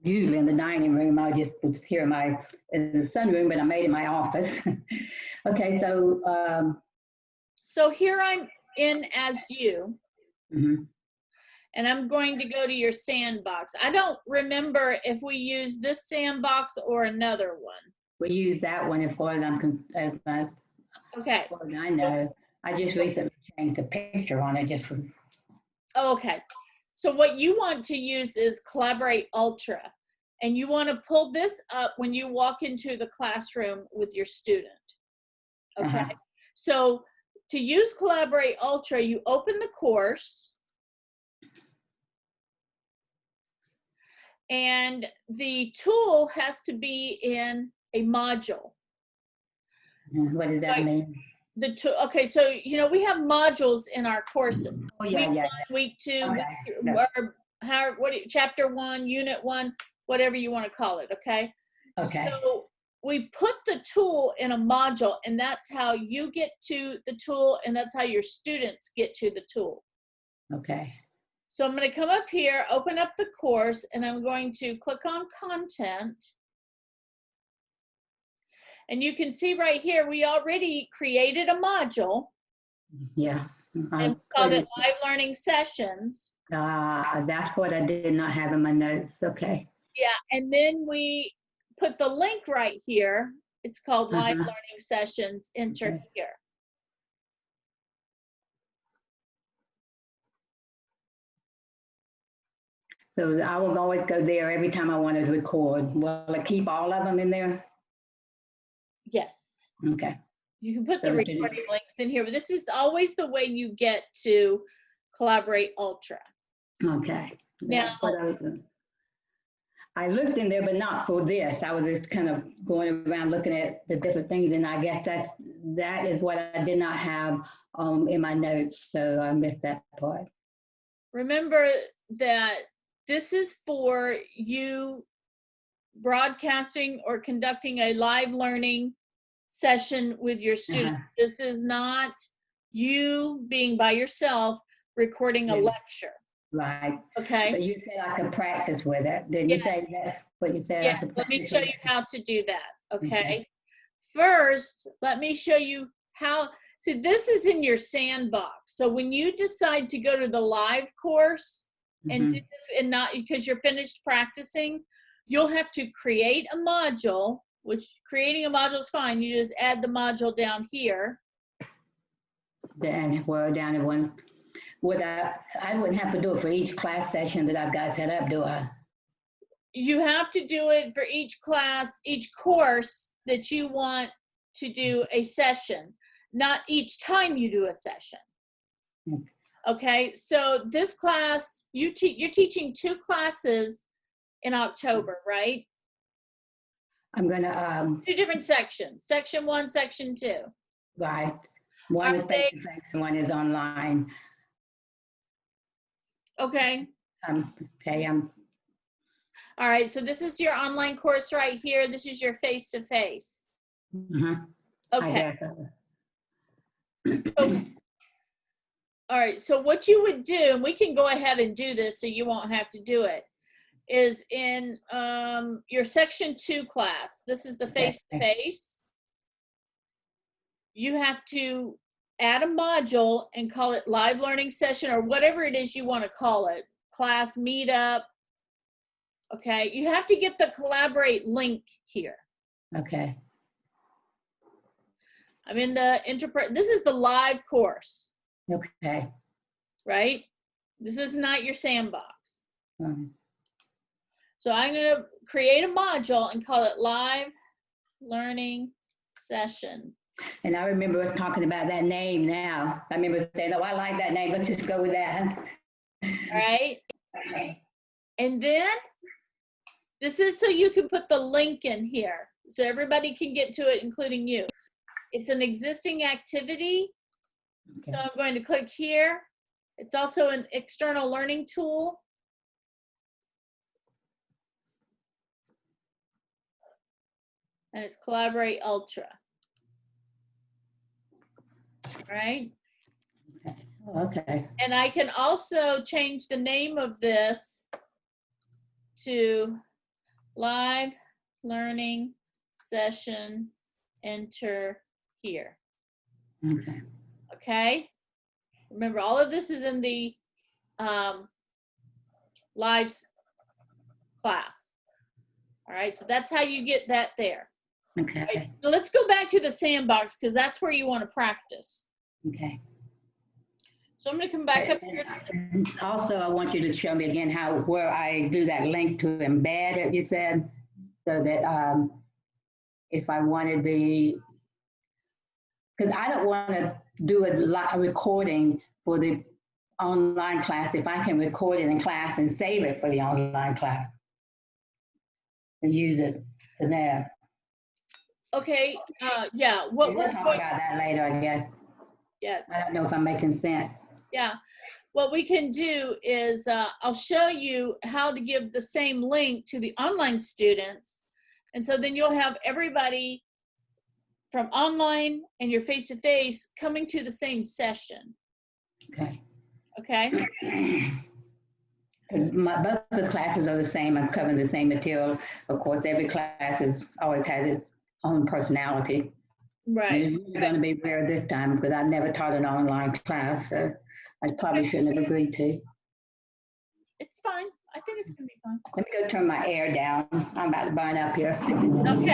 usually in the dining room. I just was here in the sunroom, but I made it my office. Okay, so. So here I'm in as you. Mhm. And I'm going to go to your sandbox. I don't remember if we use this sandbox or another one. We use that one as far as okay. I know. I just recently changed the picture on it just for. Okay. So what you want to use is Collaborate Ultra. And you want to pull this up when you walk into the classroom with your student. Okay. So to use Collaborate Ultra, you open the course. And the tool has to be in a module. What does that mean? The tool, okay, so you know we have modules in our courses. Oh yeah, week yeah. 1, week 2, Okay. or how, chapter 1, unit 1, whatever you want to call it. Okay. Okay. So we put the tool in a module, and that's how you get to the tool, and that's how your students get to the tool. Okay. So I'm going to come up here, open up the course, and I'm going to click on content. And you can see right here, we already created a module. Yeah. And we called it Live Learning Sessions. That's what I did not have in my notes. Okay. Yeah, and then we put the link right here. It's called Live Learning Sessions. Enter here. So I will always go there every time I want to record. Will I keep all of them in there? Yes. Okay. You can put the recording links in here, but this is always the way you get to Collaborate Ultra. Okay. Now, I looked in there, but not for this. I was just kind of going around looking at the different things, and I guess that is what I did not have in my notes, so I missed that part. Remember that this is for you broadcasting or conducting a live learning session with your student. This is not you being by yourself recording a lecture. Right. Okay. But you said I could practice with it. Did you say that? What you said? Yeah. Let me show you how to do that. Okay. First, let me show you how. See, this is in your sandbox. So when you decide to go to the live course and do this, and not because you're finished practicing, you'll have to create a module, which creating a module is fine. You just add the module down here. And we're down in one. I wouldn't have to do it for each class session that I've got set up, do I? You have to do it for each class, each course that you want to do a session, not each time you do a session. Okay, so this class, you're teaching 2 classes in October, right? I'm gonna 2 different sections, section 1, section 2. Right. One is face-to-face, one is online. Okay. Okay. All right. So this is your online course right here. This is your face-to-face. Okay. All right. So what you would do, and we can go ahead and do this so you won't have to do it, is in your section 2 class. This is the face-to-face. You have to add a module and call it live learning session or whatever it is you want to call it, class meetup. Okay, you have to get the Collaborate link here. Okay. I'm in the this is the live course. Okay. Right? This is not your sandbox. So I'm going to create a module and call it live learning session. And I remember us talking about that name now. I remember saying, oh, I like that name. Let's just go with that. All right. Okay. And then this is so you can put the link in here so everybody can get to it, including you. It's an existing activity. Okay. So I'm going to click here. It's also an external learning tool. And it's Collaborate Ultra. All right. Okay. And I can also change the name of this to live learning session, enter here. Okay. Okay. Remember, all of this is in the live class. All right, so that's how you get that there. Okay. Right, now let's go back to the sandbox because that's where you want to practice. Okay. So I'm going to come back up here. Also, I want you to show me again where I do that link to embed it, you said, so that if I wanted because I don't want to do a recording for the online class if I can record it in class and save it for the online class and use it to there. Okay, yeah. We'll talk about that later, I guess. Yes. I don't know if I'm making sense. Yeah. What we can do is I'll show you how to give the same link to the online students. And so then you'll have everybody from online and your face-to-face coming to the same session. Okay. Okay. Both the classes are the same. I'm covering the same material. Of course, every class always has its own personality. Right. And it's really going to be rare this time because I've never taught an online class, so I probably shouldn't have agreed to. It's fine. I think it's going to be fine. Let me go turn my air down. I'm about to burn up here. Okay.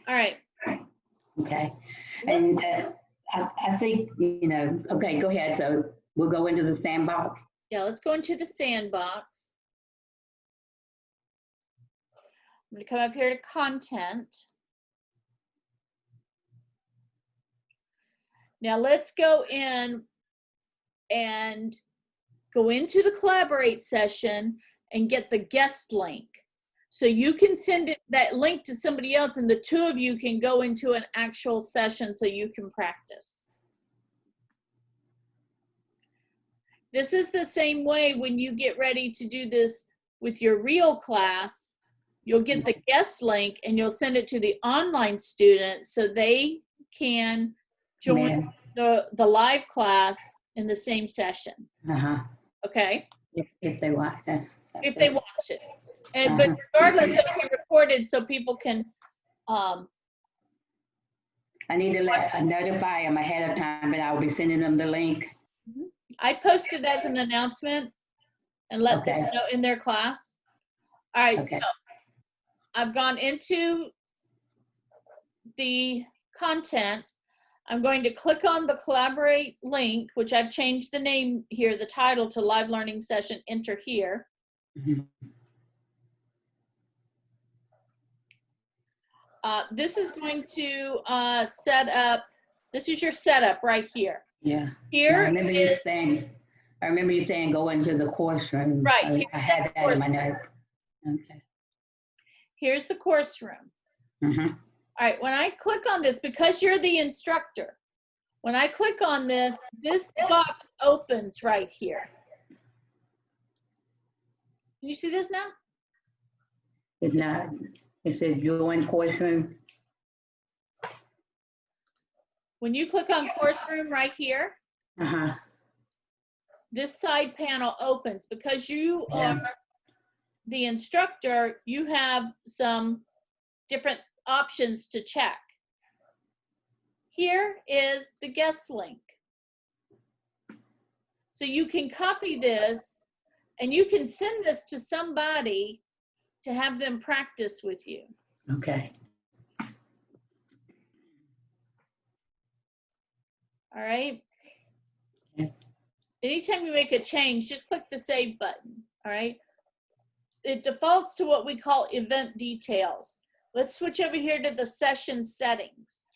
All right. Okay. And I think, okay, go ahead. So we'll go into the sandbox. Yeah, let's go into the sandbox. I'm going to come up here to content. Now let's go in and go into the collaborate session and get the guest link. So you can send that link to somebody else and the two of you can go into an actual session so you can practice. This is the same way when you get ready to do this with your real class. You'll get the guest link and you'll send it to the online students so they can join the live class in the same session. Okay? If they want. If they want to. And but regardless, it'll be recorded so people can I need to notify them ahead of time, but I will be sending them the link. I post it as an announcement and let them know in their class. All right, so I've gone into the content. I'm going to click on the collaborate link, which I've changed the name here, the title to live learning session, enter here. This is going to set up, this is your setup right here. Yeah. Here I remember you saying go into the course room. Right. I had that in my notes. Okay. Here's the course room. All right, when I click on this, because you're the instructor, when I click on this, this box opens right here. Can you see this now? It's not. It says join course room. When you click on course room right here, this side panel opens. Because you are the instructor, you have some different options to check. Here is the guest link. So you can copy this and you can send this to somebody to have them practice with you. Okay. All right. Anytime you make a change, just click the save button. All right. It defaults to what we call event details. Let's switch over here to the session settings.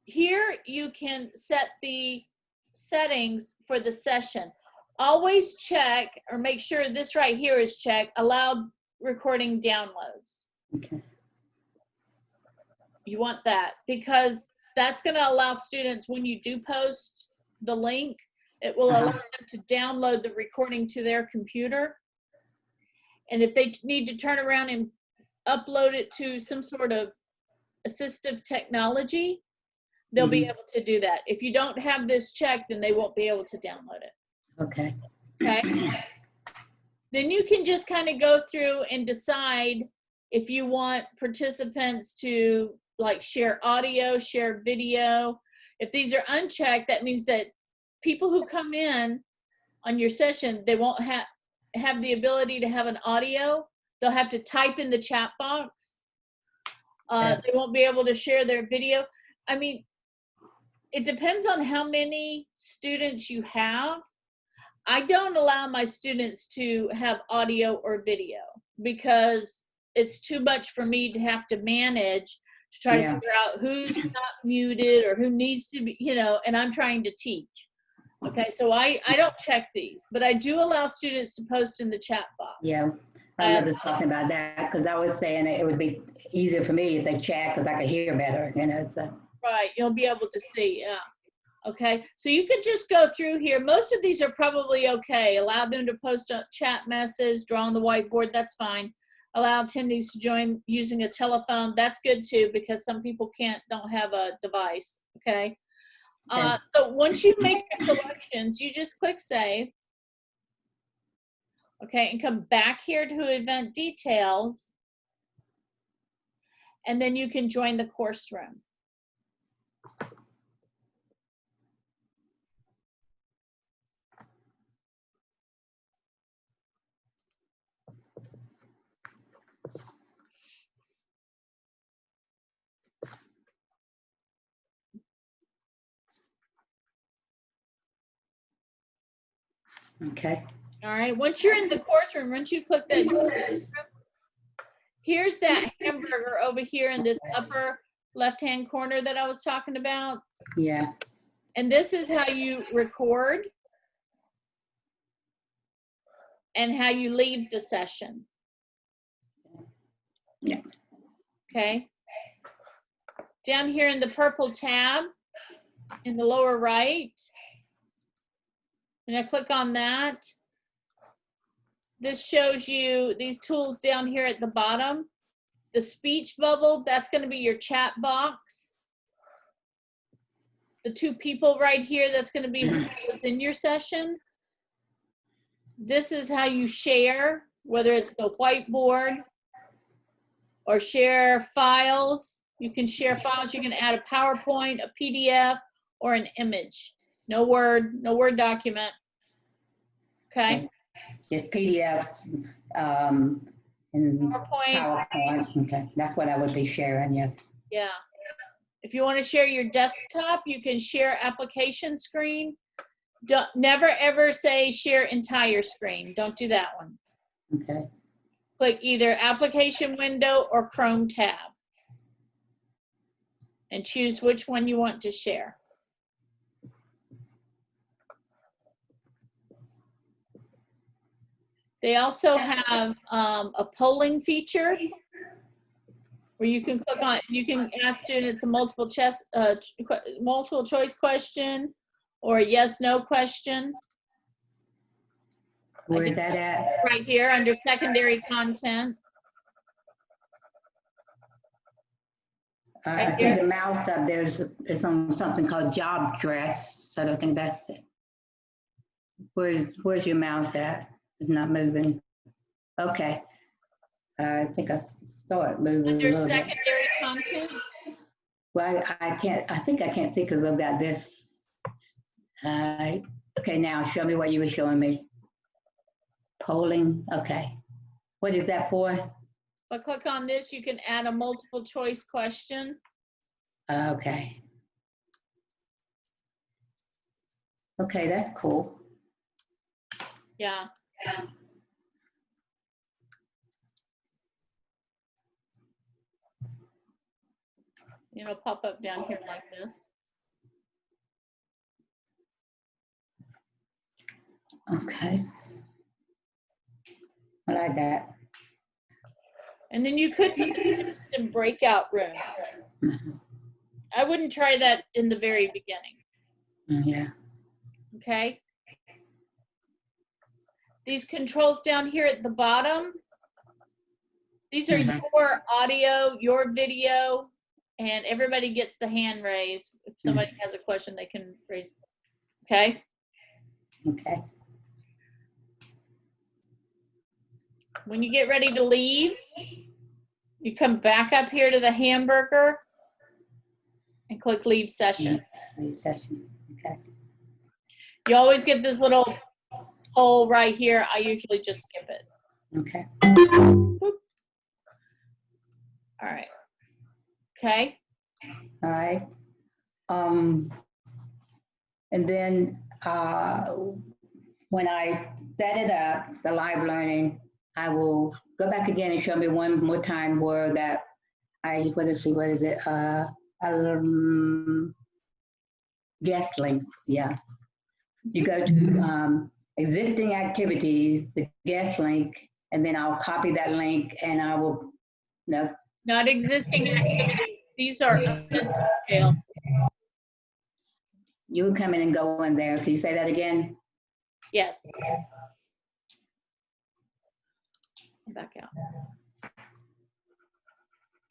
Here you can set the settings for the session. Always check or make sure this right here is checked, allowed recording downloads. Okay. You want that because that's going to allow students, when you do post the link, It will allow them to download the recording to their computer. And if they need to turn around and upload it to some sort of assistive technology, they'll be able to do that. If you don't have this checked, then they won't be able to download it. Okay. Okay. Then you can just kind of go through and decide if you want participants to like share audio, share video. If these are unchecked, that means that people who come in on your session, they won't have the ability to have an audio. They'll have to type in the chat box. They won't be able to share their video. I mean, it depends on how many students you have. I don't allow my students to have audio or video because it's too much for me to have to manage to try to figure out who's not muted or who needs to be, and I'm trying to teach. Okay, so I don't check these, but I do allow students to post in the chat box. Yeah, I was talking about that because I was saying it would be easier for me if they chat because I could hear better, so. Right, you'll be able to see, yeah. Okay, so you could just go through here. Most of these are probably okay. Allow them to post a chat message, draw on the whiteboard, that's fine. Allow attendees to join using a telephone, that's good too, because some people don't have a device, okay? So once you make your selections, you just click save. Okay, and come back here to event details. And then you can join the course room. Okay. All right, once you're in the course room, once you click that, here's that hamburger over here in this upper left-hand corner that I was talking about. Yeah. And this is how you record and how you leave the session. Yeah. Okay. Down here in the purple tab in the lower right, and I click on that. This shows you these tools down here at the bottom. The speech bubble, that's going to be your chat box. The two people right here, that's going to be within your session. This is how you share, whether it's the whiteboard or share files. You can share files. You can add a PowerPoint, a PDF, or an image. No Word document. Okay. Just PDF and PowerPoint. Okay, that's what I would be sharing. Yes. Yeah. If you want to share your desktop, you can share application screen. Never ever say share entire screen. Don't do that one. Okay. Click either application window or Chrome tab and choose which one you want to share. They also have a polling feature where you can click on, you can ask students a multiple choice question or a yes/no question. Where is that at? Right here under secondary content. I see the mouse up there. It's on something called job dress. So I don't think that's it. Where's your mouse at? It's not moving. Okay. I think I saw it moving Under a little bit. secondary content. Well, I think I can't see because I've got this. Okay, now show me what you were showing me. Polling. Okay. What is that for? If I click on this, you can add a multiple choice question. Okay. Okay, that's cool. Yeah. Pop up down here like this. Okay. I like that. And then you could put it in breakout room. Mm-hmm. I wouldn't try that in the very beginning. Yeah. Okay. these controls down here at the bottom, these are your audio, your video, and everybody gets the hand raised. If somebody has a question, they can raise. Okay? Okay. When you get ready to leave, you come back up here to the hamburger and click leave session. Leave session. Okay. You always get this little hole right here. I usually just skip it. Okay. Boop. All right. Okay. All right. And then when I set it up, the live learning, I will go back again and show me one more time where that what is it? Guest link. Yeah. You go to existing activities, the guest link, and then I'll copy that link and I will, no. Not existing activities. These are detailed. You come in and go in there. Can you say that again? Yes. Back out.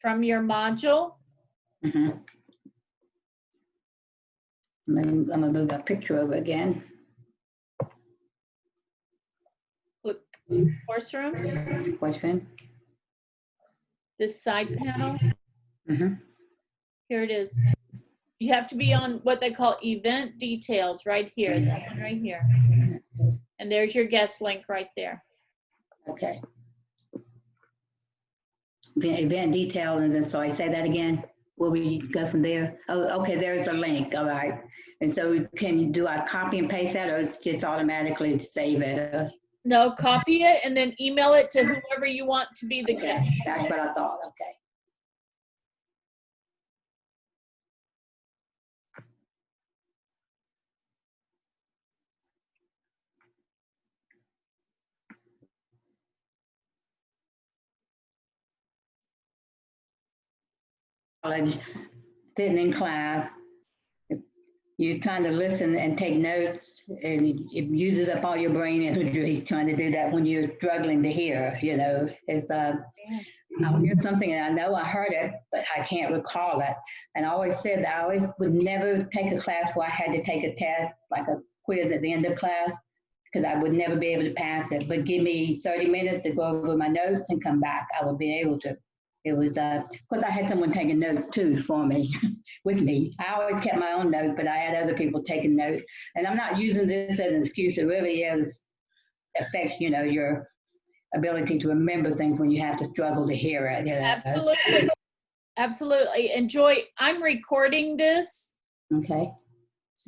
From your module. I'm gonna move that picture over again. Click course room. Course room. This side panel. Mm-hmm. Here it is. You have to be on what they call event details right here. This one right here. And there's your guest link right there. Okay. Event detail, and then so I say that again. Will we go from there? Oh, okay. There's a link. All right. And so do I copy and paste that, or it's just automatically save it? No, copy it and then email it to whoever you want to be the guest. That's what I thought. Okay. College, sitting in class, you kind of listen and take notes, and it uses up all your brain energy trying to do that when you're struggling to hear. You know, it's I'll hear something and I know I heard it, but I can't recall it. And I always said that I always would never take a class where I had to take a test, like a quiz at the end of class, because I would never be able to pass it. But give me 30 minutes to go over my notes and come back, I would be able to. It was, because I had someone taking notes too for me, with me. I always kept my own notes, but I had other people taking notes. And I'm not using this as an excuse. It really affects, you know, your ability to remember things when you have to struggle to hear it. You know? Absolutely. Absolutely. And Joy, I'm recording this. Okay.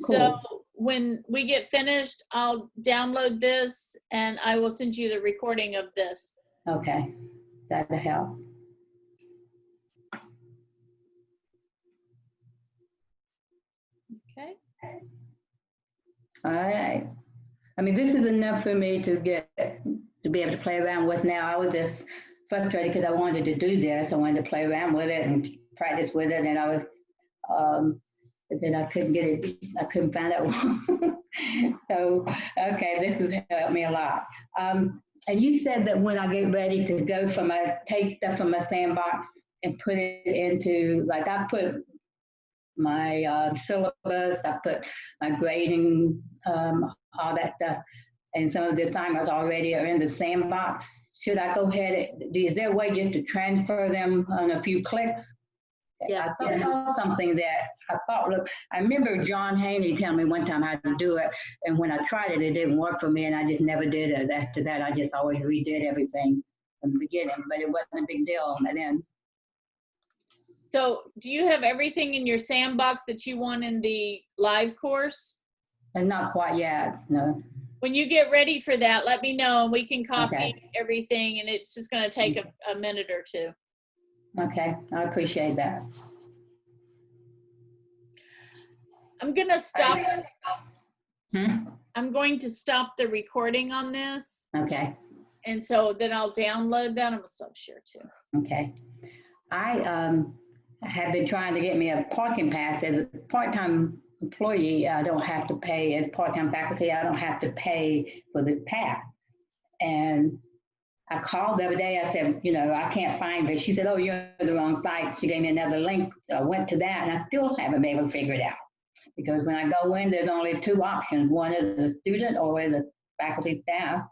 Cool. So when we get finished, I'll download this and I will send you the recording of this. Okay. That'll help. Okay. All right. I mean, this is enough for me to be able to play around with now. I was just frustrated because I wanted to do this. I wanted to play around with it and practice with it, and I was, but then I couldn't get it. I couldn't find it. So, okay, this has helped me a lot. And you said that when I get ready to go take stuff from my sandbox and put it into, like I put my syllabus, I put my grading, all that stuff, and some of the assignments already are in the sandbox. Should I go ahead? Is there a way just to transfer them on a few clicks? Yeah. I saw something that I thought, look, I remember John Haney telling me one time how to do it, and when I tried it, it didn't work for me, and I just never did it. After that, I just always redid everything from the beginning, but it wasn't a big deal at the end. So do you have everything in your sandbox that you want in the live course? And not quite yet, no. When you get ready for that, let me know and we can copy Okay. everything, and it's just going to take a minute or two. Okay, I appreciate that. I'm going to stop. I'm going to stop the recording on this. Okay. And so then I'll download that and we'll stop share too. Okay. I have been trying to get me a parking pass. As a part-time employee, I don't have to pay. As part-time faculty, I don't have to pay for the pass. And I called the other day. I said, you know, I can't find it. She said, oh, you're on the wrong site. She gave me another link. So I went to that, and I still haven't been able to figure it out. Because when I go in, there's only two options. One is the student or the faculty staff.